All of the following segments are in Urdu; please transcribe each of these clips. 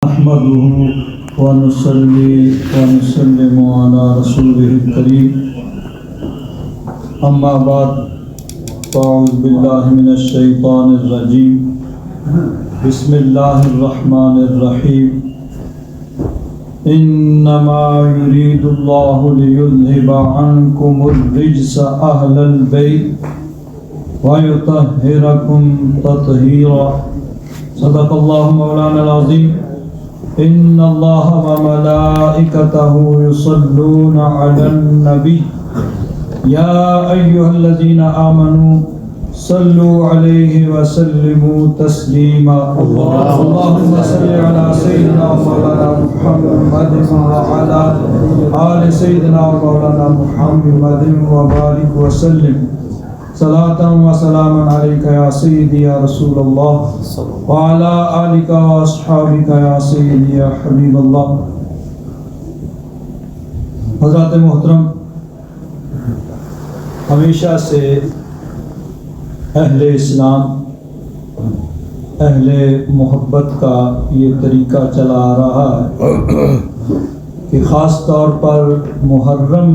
نحمده ونصلي ونسلم على رسوله الكريم اما بعد فاعوذ بالله من الشيطان الرجيم بسم الله الرحمن الرحيم انما يريد الله ليذهب عنكم الرجس اهل البيت ويطهركم تطهيرا صدق الله مولانا العظيم ان الله وملائكته يصلون على النبي يا ايها الذين امنوا صلوا عليه وسلموا تسليما اللهم صل على سيدنا مولانا محمد وعلى آل سيدنا مولانا محمد وبارك وسلم صلاة وسلام عليك يا سيدي يا رسول الله وعلى آلك وأصحابك يا سيدي يا حبيب الله. حضرات محترم، ہمیشہ سے اہل اسلام اہل محبت کا یہ طریقہ چلا آ رہا ہے کہ خاص طور پر محرم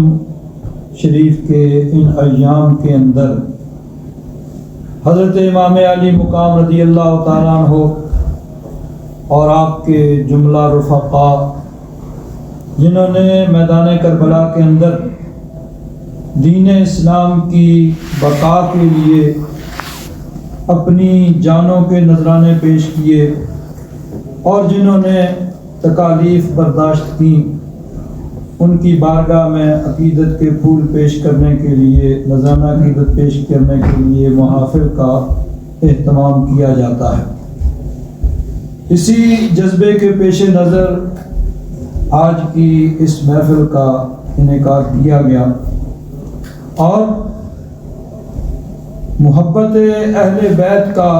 شریف کے ان ایام کے اندر حضرت امام علی مقام رضی اللہ تعالیٰ عنہ اور آپ کے جملہ رفقاء جنہوں نے میدان کربلا کے اندر دین اسلام کی بقا کے لیے اپنی جانوں کے نذرانے پیش کیے اور جنہوں نے تکالیف برداشت کی، ان کی بارگاہ میں عقیدت کے پھول پیش کرنے کے لیے، نذرانہ عقیدت پیش کرنے کے لیے محافل کا اہتمام کیا جاتا ہے. اسی جذبے کے پیش نظر آج کی اس محفل کا انعقاد کیا گیا اور محبت اہل بیت کا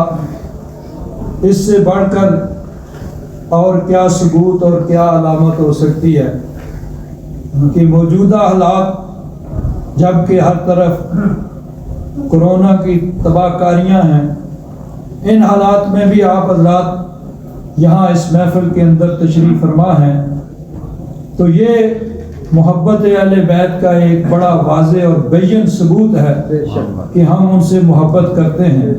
اس سے بڑھ کر اور کیا ثبوت اور کیا علامت ہو سکتی ہے کہ موجودہ حالات جب کہ ہر طرف کورونا کی تباہ کاریاں ہیں، ان حالات میں بھی آپ حضرات یہاں اس محفل کے اندر تشریف فرما ہیں، تو یہ محبت اہل بیت کا ایک بڑا واضح اور بین ثبوت ہے کہ ہم ان سے محبت کرتے ہیں.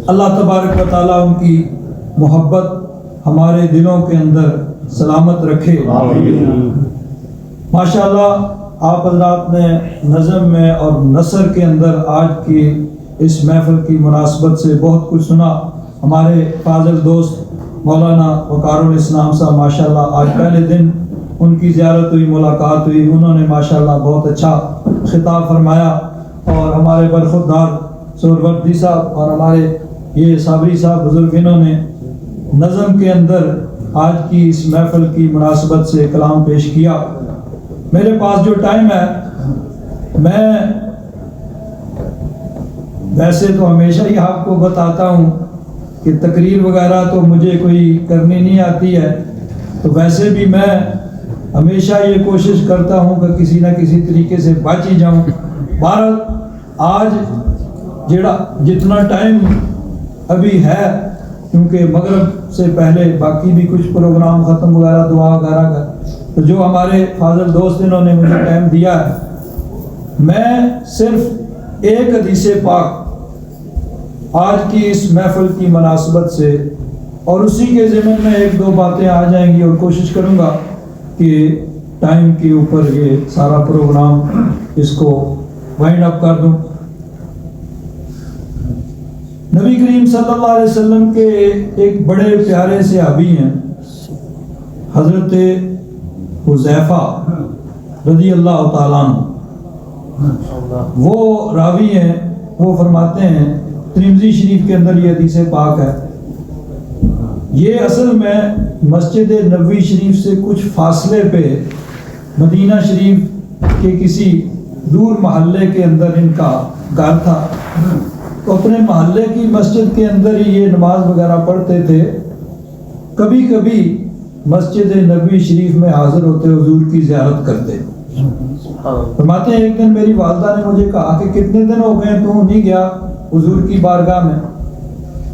اللہ تبارک و تعالیٰ ان کی محبت ہمارے دلوں کے اندر سلامت رکھے. ماشاءاللہ آپ حضرات نے نظم میں اور نثر کے اندر آج کی اس محفل کی مناسبت سے بہت کچھ سنا. ہمارے فاضل دوست مولانا وقار الاسلام صاحب ماشاءاللہ آج پہلے دن ان کی زیارت ہوئی، ملاقات ہوئی، انہوں نے ماشاءاللہ بہت اچھا خطاب فرمایا اور ہمارے برخوردار سہروردی صاحب اور ہمارے یہ صابری صاحب بزرگ انہوں نے نظم کے اندر آج کی اس محفل کی مناسبت سے کلام پیش کیا. میرے پاس جو ٹائم ہے، میں ویسے تو ہمیشہ ہی آپ کو بتاتا ہوں کہ تقریر وغیرہ تو مجھے کوئی کرنی نہیں آتی ہے، تو ویسے بھی میں ہمیشہ یہ کوشش کرتا ہوں کہ کسی نہ کسی طریقے سے بچ ہی جاؤں. بہرحال آج جتنا ٹائم ابھی ہے، کیونکہ مغرب سے پہلے باقی بھی کچھ پروگرام ختم وغیرہ دعا وغیرہ کا، تو جو ہمارے فاضل دوست انہوں نے مجھے ٹائم دیا ہے، میں صرف ایک حدیث پاک آج کی اس محفل کی مناسبت سے اور اسی کے ضمن میں ایک دو باتیں آ جائیں گی اور کوشش کروں گا کہ ٹائم کے اوپر یہ سارا پروگرام اس کو وائنڈ اپ کر دوں. نبی کریم صلی اللہ علیہ وسلم کے ایک بڑے پیارے صحابی ہیں حضرت حذیفہ رضی اللہ تعالیٰ عنہ. وہ راوی ہیں، وہ فرماتے ہیں، ترمذی شریف کے اندر یہ حدیث پاک ہے، یہ اصل میں مسجد نبوی شریف سے کچھ فاصلے پہ مدینہ شریف کے کسی دور محلے کے اندر ان کا گھر تھا. تو اپنے محلے کی مسجد کے اندر ہی یہ نماز وغیرہ پڑھتے تھے. کبھی کبھی مسجد نبوی شریف میں حاضر ہوتے، حضور کی زیارت کرتے. فرماتے ہیں ایک دن میری والدہ نے مجھے کہا کہ کتنے دن ہو گئے تو نہیں گیا حضور کی بارگاہ میں؟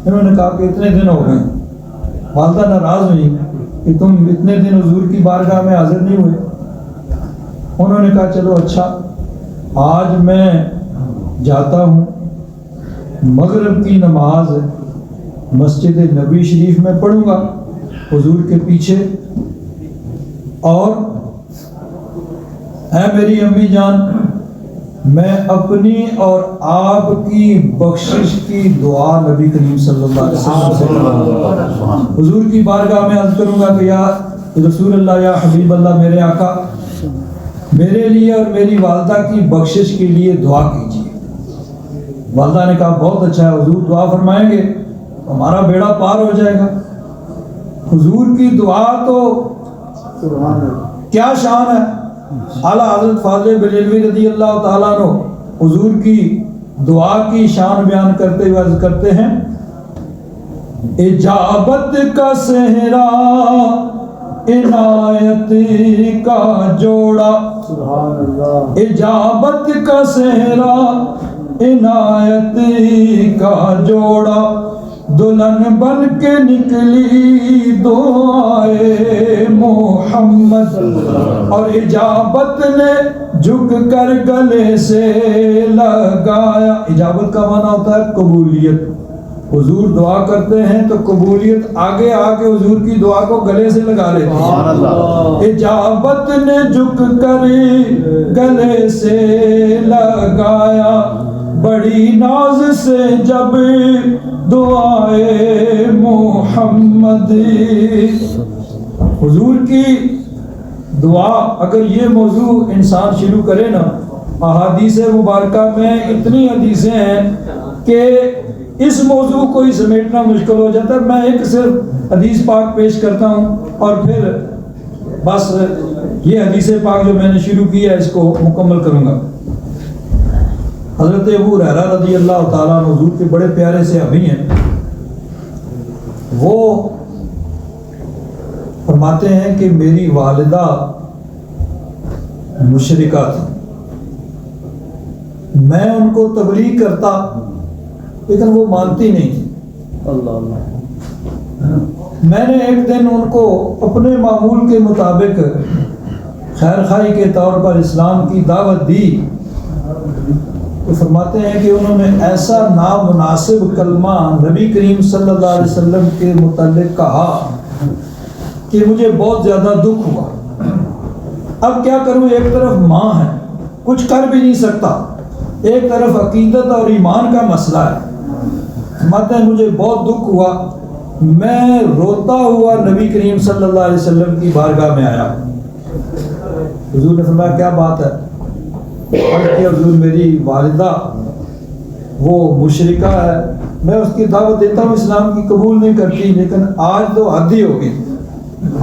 انہوں نے کہا کہ اتنے دن ہو گئے. والدہ ناراض ہوئی کہ تم اتنے دن حضور کی بارگاہ میں حاضر نہیں ہوئے. انہوں نے کہا چلو اچھا، آج میں جاتا ہوں، مغرب کی نماز مسجد نبی شریف میں پڑھوں گا حضور کے پیچھے، اور اے میری امی جان، میں اپنی اور آپ کی بخشش کی دعا نبی کریم صلی اللہ علیہ وسلم سے حضور کی بارگاہ میں عرض کروں گا کہ یا رسول اللہ، یا حبیب اللہ، میرے آقا، میرے لیے اور میری والدہ کی بخشش کے لیے دعا کیجیے. والدہ نے کہا بہت اچھا ہے، حضور دعا فرمائیں گے ہمارا بیڑا پار ہو جائے گا. حضور کی دعا تو کیا شان ہے. اعلیٰ حضرت فاضل بریلوی رضی اللہ تعالیٰ عنہ حضور کی دعا کی شان بیان کرتے ہوئے عرض کرتے ہیں، اجابت کا صحرا عنایت کا جوڑا، اجابت کا صحرا عنایت کا جوڑا، دلہن بن کے نکلی دعائے محمد، اور اجابت نے جھک کر گلے سے لگایا. اجابت کا معنی ہوتا ہے قبولیت. حضور دعا کرتے ہیں تو قبولیت آگے آ کے حضور کی دعا کو گلے سے لگا لیتے ہیں. اجابت نے جھک کر گلے سے لگایا، بڑی ناز سے جب دعائے محمد. حضور کی دعا اگر یہ موضوع انسان شروع کرے نا، احادیث مبارکہ میں اتنی حدیثیں ہیں کہ اس موضوع کو ہی سمیٹنا مشکل ہو جاتا ہے. میں ایک صرف حدیث پاک پیش کرتا ہوں اور پھر بس یہ حدیث پاک جو میں نے شروع کی ہے اس کو مکمل کروں گا. حضرت ابو ہریرہ رضی اللہ تعالیٰ عنہ حضور کے بڑے پیارے صحابی ہیں. وہ فرماتے ہیں کہ میری والدہ مشرکہ تھی، میں ان کو تبلیغ کرتا لیکن وہ مانتی نہیں تھی. میں نے ایک دن ان کو اپنے معمول کے مطابق خیر خواہی کے طور پر اسلام کی دعوت دی تو فرماتے ہیں کہ انہوں نے ایسا نامناسب کلمہ نبی کریم صلی اللہ علیہ وسلم کے متعلق کہا کہ مجھے بہت زیادہ دکھ ہوا. اب کیا کروں، ایک طرف ماں ہے کچھ کر بھی نہیں سکتا، ایک طرف عقیدت اور ایمان کا مسئلہ ہے. فرماتے ہیں مجھے بہت دکھ ہوا، میں روتا ہوا نبی کریم صلی اللہ علیہ وسلم کی بارگاہ میں آیا. حضور نے فرمایا کیا بات ہے؟ کہ حضور میری والدہ وہ مشرکہ ہے، میں اس کی دعوت دیتا ہوں اسلام کی، قبول نہیں کرتی، لیکن آج تو حد ہی ہو گئی.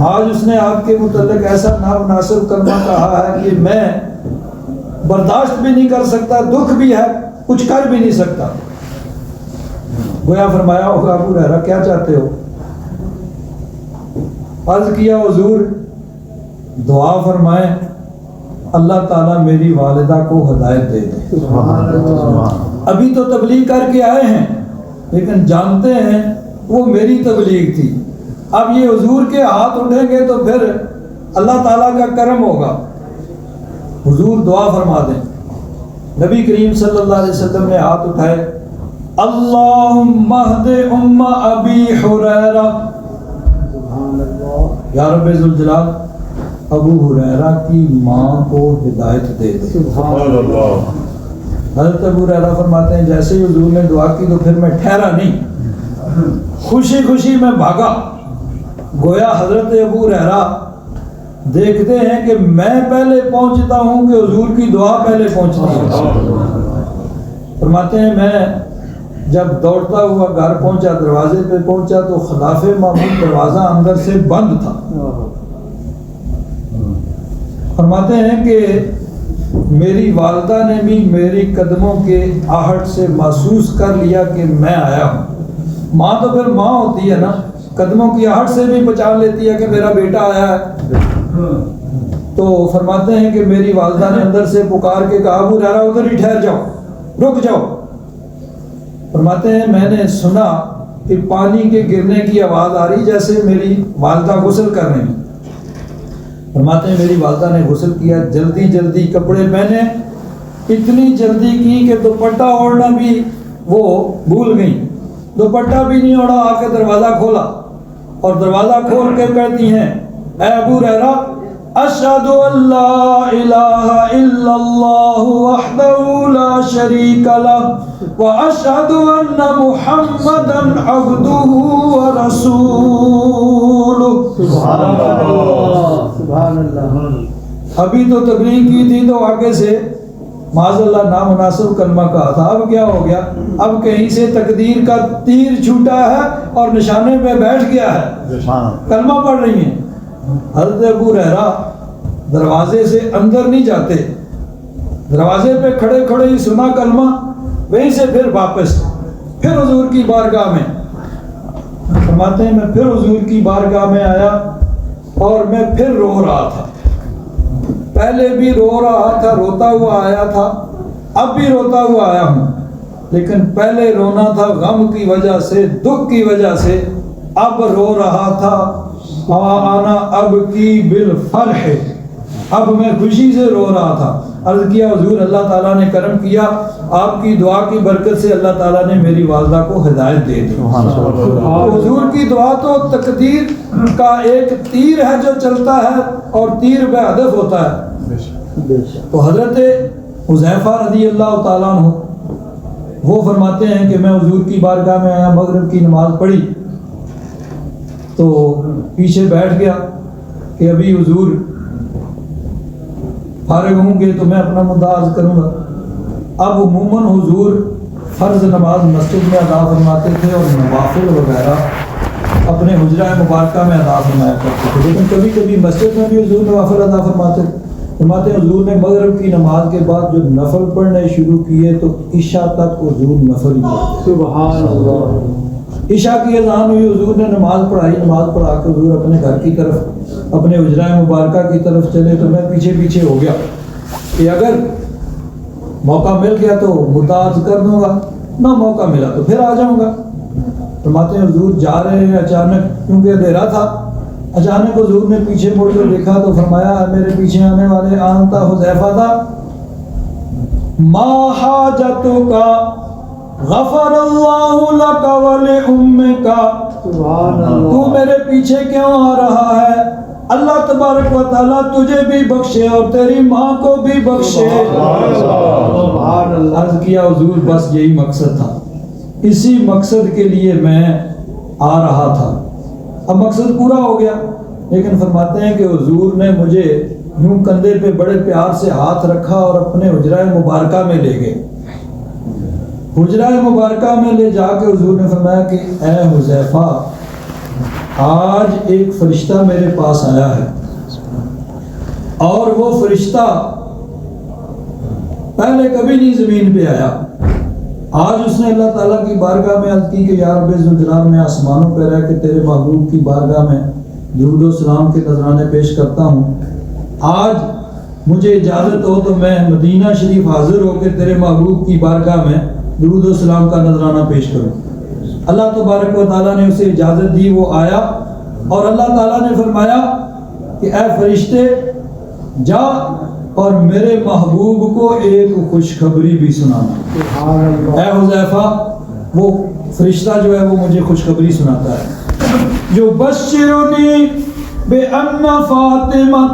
آج اس نے آپ کے متعلق ایسا نامناسب کلمہ کہا ہے کہ میں برداشت بھی نہیں کر سکتا، دکھ بھی ہے، کچھ کر بھی نہیں سکتا. گویا فرمایا ہوگا ابو ہریرہ کیا چاہتے ہو؟ عرض کیا حضور دعا فرمائیں اللہ تعالیٰ میری والدہ کو ہدایت دے دے. ابھی تو تبلیغ کر کے آئے ہیں لیکن جانتے ہیں وہ میری تبلیغ تھی. اب یہ حضور کے ہاتھ اٹھیں گے تو پھر اللہ تعالیٰ کا کرم ہوگا. حضور دعا فرما دیں. نبی کریم صلی اللہ علیہ وسلم نے ہاتھ اٹھائے، اللہم اہد ام ابی حریرہ، یا رب ذوالجلال ابو ہریرہ کی ماں کو ہدایت دے دے. حضرت ابو ہریرہ فرماتے ہیں جیسے ہی حضور نے دعا کی تو پھر میں ٹھہرا نہیں، خوشی خوشی میں بھاگا. گویا حضرت ابو ہریرہ دیکھتے ہیں کہ میں پہلے پہنچتا ہوں کہ حضور کی دعا پہلے پہنچتی ہے. فرماتے ہیں میں جب دوڑتا ہوا گھر پہنچا، دروازے پہ پہنچا تو خلاف معمول دروازہ اندر سے بند تھا. فرماتے ہیں کہ میری والدہ نے بھی میری قدموں کے آہٹ سے محسوس کر لیا کہ میں آیا ہوں. ماں تو پھر ماں ہوتی ہے نا، قدموں کی آہٹ سے بھی پہچان لیتی ہے کہ میرا بیٹا آیا ہے. تو فرماتے ہیں کہ میری والدہ نے اندر سے پکار کے کہا ابو ہریرہ ادھر ہی ٹھہر جاؤ، رک جاؤ. فرماتے ہیں میں نے سنا کہ پانی کے گرنے کی آواز آ رہی جیسے میری والدہ غسل کر رہی ہیں۔ فرماتے ہیں میری والدہ نے غسل کیا، جلدی جلدی کپڑے پہنے، اتنی جلدی کی کہ دوپٹہ اوڑھنا بھی وہ بھول گئی، دوپٹہ بھی نہیں اوڑھا، آ کے دروازہ کھولا اور دروازہ کھول کے کہتی ہیں اے ابو ہریرہ اشہد ان لا الہ الا اللہ وحدہ لا شریک لہ واشہد ان محمدا عبدہ ورسولہ۔ سبحان اللہ سبحان اللہ۔ ابھی تو تبلیغ کی تھی تو آگے سے معاذ اللہ نامناسب کلمہ کہا تھا، اب کیا ہو گیا؟ اب کہیں سے تقدیر کا تیر چھوٹا ہے اور نشانے پہ بیٹھ گیا ہے، کلمہ پڑھ رہی ہیں۔ حضرت ابو ہریرہ دروازے سے اندر نہیں جاتے، دروازے پہ کھڑے کھڑے ہی سنا کلمہ، وہیں سے پھر واپس پھر حضور کی بارگاہ میں۔ فرماتے ہیں میں پھر حضور کی بارگاہ میں آیا اور میں پھر رو رہا تھا، پہلے بھی رو رہا تھا، روتا ہوا آیا تھا، اب بھی روتا ہوا آیا ہوں، لیکن پہلے رونا تھا غم کی وجہ سے، دکھ کی وجہ سے، اب رو رہا تھا آنا اب کی بالفرح، اب میں خوشی سے رو رہا تھا۔ عرض کیا حضور اللہ تعالیٰ نے کرم کیا، آپ کی دعا کی برکت سے اللہ تعالیٰ نے میری والدہ کو ہدایت دے دی۔ حضور کی دعا تو تقدیر کا ایک تیر ہے جو چلتا ہے اور تیر بے ہدف ہوتا ہے۔ تو حضرت حذیفہ رضی اللہ تعالیٰ عنہ وہ فرماتے ہیں کہ میں حضور کی بارگاہ میں آیا، مغرب کی نماز پڑھی تو پیچھے بیٹھ گیا کہ ابھی حضور فارغ ہوں گے تو میں اپنا مدعا عرض کروں گا۔ اب عموماً حضور فرض نماز مسجد میں ادا فرماتے تھے اور نوافل وغیرہ اپنے حجرہ مبارکہ میں ادا فرمایا کرتے تھے، لیکن کبھی کبھی مسجد میں بھی حضور نوافل ادا فرماتے حضور نے مغرب کی نماز کے بعد جو نفل پڑھنے شروع کیے تو عشاء تک حضور نفل ہی پڑھتے۔ سبحان اللہ۔ عشاء کی اذان ہوئی، حضور نے نماز پڑھائی، نماز پڑھا کے حضور اپنے گھر کی طرف اپنے حجرہ مبارکہ کی طرف چلے تو میں پیچھے پیچھے ہو گیا کہ اگر موقع مل گیا تو مدعا عرض کر دوں گا، نہ موقع ملا تو پھر آ جاؤں گا۔ فرماتے ہیں حضور جا رہے ہیں، اچانک کیونکہ اندھیرا تھا، اچانک حضور نے پیچھے مڑ کر دیکھا تو فرمایا میرے پیچھے آنے والے آنتا حذیفہ تھا، ما حاجتک غفر اللہ لک ولأمک، تو میرے پیچھے کیوں آ رہا ہے؟ اللہ تبارک و تعالیٰ تجھے بھی بخشے اور تیری ماں کو بھی بخشے۔ عرض کیا حضور بس یہی مقصد تھا، اسی مقصد کے لیے میں آ رہا تھا، اب مقصد پورا ہو گیا۔ لیکن فرماتے ہیں کہ حضور نے مجھے یوں کندھے پہ بڑے پیار سے ہاتھ رکھا اور اپنے حجرہ مبارکہ میں لے گئے۔ حجرہ مبارکہ میں لے جا کے حضور نے فرمایا کہ اے حذیفہ آج ایک فرشتہ میرے پاس آیا ہے، اور وہ فرشتہ پہلے کبھی نہیں زمین پہ آیا، آج اس نے اللہ تعالیٰ کی بارگاہ میں عرض کی کہ یا رب ذوالجلال میں آسمانوں پہ رہ کے تیرے محبوب کی بارگاہ میں درود و سلام کے نذرانے پیش کرتا ہوں، آج مجھے اجازت ہو تو میں مدینہ شریف حاضر ہو کے تیرے محبوب کی بارگاہ میں درود و سلام کا نذرانہ پیش کروں۔ اللہ تبارک و تعالیٰ نے اسے اجازت دی، وہ آیا اور اللہ تعالیٰ نے فرمایا کہ اے فرشتے جا اور میرے محبوب کو ایک خوشخبری بھی سنانا۔ اے حذیفہ وہ فرشتہ جو ہے وہ مجھے خوشخبری سناتا ہے، جو بشرنی بأن فاطمہ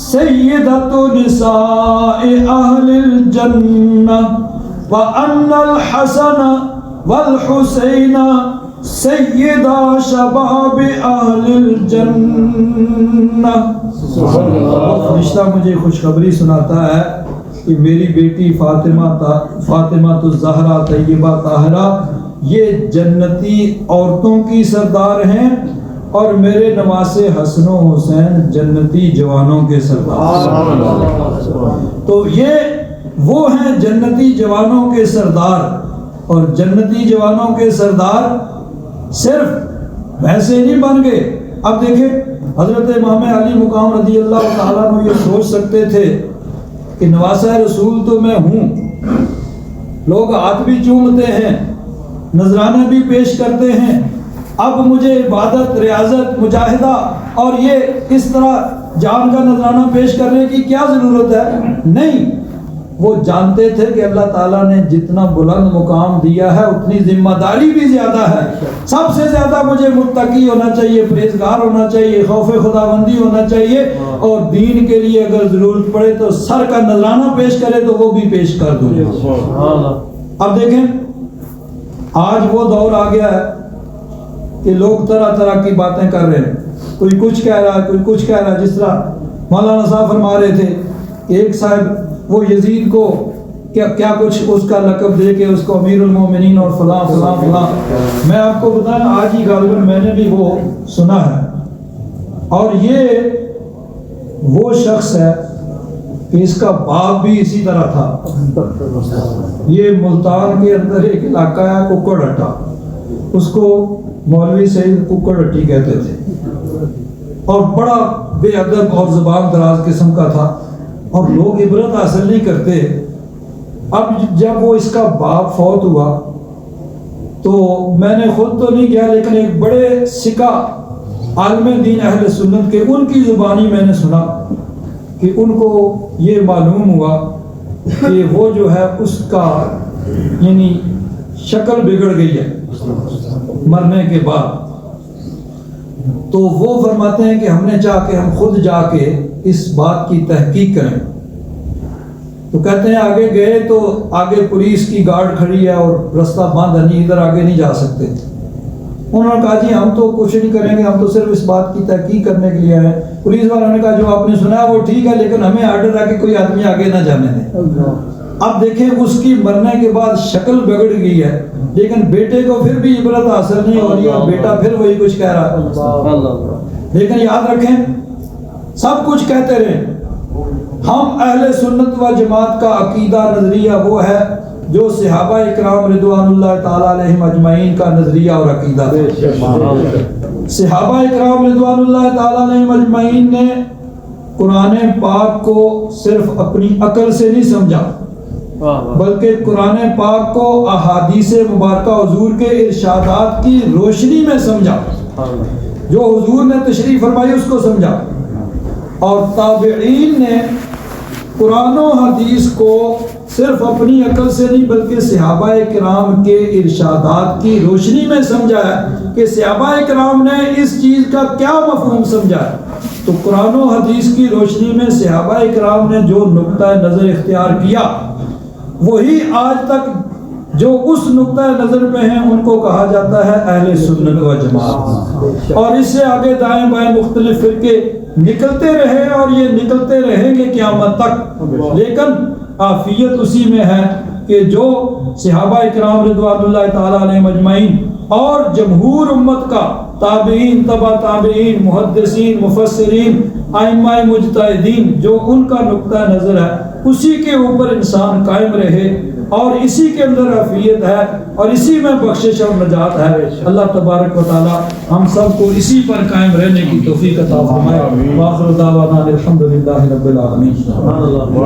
سیدۃ نساء اہل الجنہ وأن الحسن والحسین سیدہ شباب اہل الجنہ۔ فرشتہ مجھے خوشخبری سناتا ہے کہ میری بیٹی فاطمہ الزہرا طیبہ طاہرہ یہ جنتی عورتوں کی سردار ہیں اور میرے نواسے حسن و حسین جنتی جوانوں کے سردار۔ تو یہ وہ ہیں جنتی جوانوں کے سردار، اور جنتی جوانوں کے سردار صرف ویسے نہیں بن گئے۔ اب دیکھیں حضرت امام علی مقام رضی اللہ تعالیٰ عنہ یہ سوچ سکتے تھے کہ نواسہ رسول تو میں ہوں، لوگ ہاتھ بھی چومتے ہیں، نذرانے بھی پیش کرتے ہیں، اب مجھے عبادت، ریاضت، مجاہدہ اور یہ اس طرح جان کا نذرانہ پیش کرنے کی کیا ضرورت ہے؟ نہیں، وہ جانتے تھے کہ اللہ تعالیٰ نے جتنا بلند مقام دیا ہے اتنی ذمہ داری بھی زیادہ ہے۔ سب سے زیادہ مجھے متقی ہونا چاہیے، پرہیزگار ہونا چاہیے، خوف خداوندی ہونا چاہیے، اور دین کے لیے اگر ضرورت پڑے تو سر کا نذرانہ پیش کرے تو وہ بھی پیش کر دوں۔ اب دیکھیں آج وہ دور آ گیا ہے کہ لوگ طرح طرح کی باتیں کر رہے ہیں، کوئی کچھ کہہ رہا ہے، کوئی کچھ کہہ رہا ہے۔ جس طرح مولانا صاحب فرما رہے تھے کہ ایک صاحب وہ یزید کو کیا کچھ اس کا لقب دے کے اس کو امیر المومنین اور فلاں فلاں فلاں۔ میں آپ کو بتائیں آج ہی غالباً میں نے بھی وہ سنا ہے، اور یہ وہ شخص ہے کہ اس کا باپ بھی اسی طرح تھا۔ یہ ملتان کے اندر ایک علاقہ ہے ککڑ ہٹا، اس کو مولوی سعید ککڑ ہٹی کہتے تھے، اور بڑا بے ادب اور زبان دراز قسم کا تھا، اور لوگ عبرت حاصل نہیں کرتے۔ اب جب وہ اس کا باپ فوت ہوا تو میں نے خود تو نہیں کیا، لیکن ایک بڑے سکہ عالم دین اہل سنت کے ان کی زبانی میں نے سنا کہ ان کو یہ معلوم ہوا کہ وہ جو ہے اس کا یعنی شکل بگڑ گئی ہے مرنے کے بعد۔ تو وہ فرماتے ہیں کہ ہم نے چاہ کہ ہم خود جا کے اس بات کی تحقیق کریں۔ تو کہتے ہیں آگے گئے تو آگے پولیس کی گارڈ کھڑی ہے اور رستہ بند ہے، نہیں ادھر آگے نہیں جا سکتے۔ انہوں نے کہا جی ہم تو کچھ نہیں کریں گے، ہم تو صرف اس بات کی تحقیق کرنے کے لیے آئے ہیں۔ پولیس والوں نے کہا جو آپ نے سنا ہے وہ ٹھیک ہے، لیکن ہمیں آرڈر ہے کہ کوئی آدمی آگے نہ جانے دیں۔ اب دیکھیں اس کی مرنے کے بعد شکل بگڑ گئی ہے، لیکن بیٹے کو پھر بھی عبرت حاصل نہیں ہو رہی، اور بیٹا پھر وہی کچھ کہہ رہا ہے۔ لیکن یاد رکھیں سب کچھ کہتے رہے، ہم اہل سنت و جماعت کا عقیدہ نظریہ وہ ہے جو صحابہ اکرام رضوان اللہ تعالیٰ علیہم اجمعین کا نظریہ اور عقیدہ تھا۔ صحابہ اکرام رضوان اللہ تعالیٰ علیہم اجمعین نے قرآن پاک کو صرف اپنی عقل سے نہیں سمجھا، بلکہ قرآن پاک کو احادیث مبارکہ حضور کے ارشادات کی روشنی میں سمجھا، جو حضور نے تشریح فرمائی اس کو سمجھا۔ اور تابعین نے قرآن و حدیث کو صرف اپنی عقل سے نہیں بلکہ صحابہ کرام کے ارشادات کی روشنی میں سمجھا ہے کہ صحابہ کرام نے اس چیز کا کیا مفہوم سمجھا ہے۔ تو قرآن و حدیث کی روشنی میں صحابہ کرام نے جو نقطہ نظر اختیار کیا وہی آج تک جو اس نقطہ نظر پہ ہیں ان کو کہا جاتا ہے اہل سنت و جماعت۔ اور اس سے آگے دائیں بائیں مختلف فرقے نکلتے رہے اور یہ نکلتے رہیں گے قیامت تک، لیکن عافیت اسی میں ہے کہ جو صحابہ اکرام رضوان اللہ تعالیٰ علیہ مجمعین اور جمہور امت کا تابعین، تبع تابعین، محدثین، مفسرین، ائمہ مجتہدین، جو ان کا نقطہ نظر ہے اسی کے اوپر انسان قائم رہے، اور اسی کے اندر عافیت ہے اور اسی میں بخشش اور نجات ہے۔ اللہ تبارک و تعالی ہم سب کو اسی پر قائم رہنے کی توفیق عطا فرمائے۔ وآخر دعوانا الحمدللہ رب العالمین۔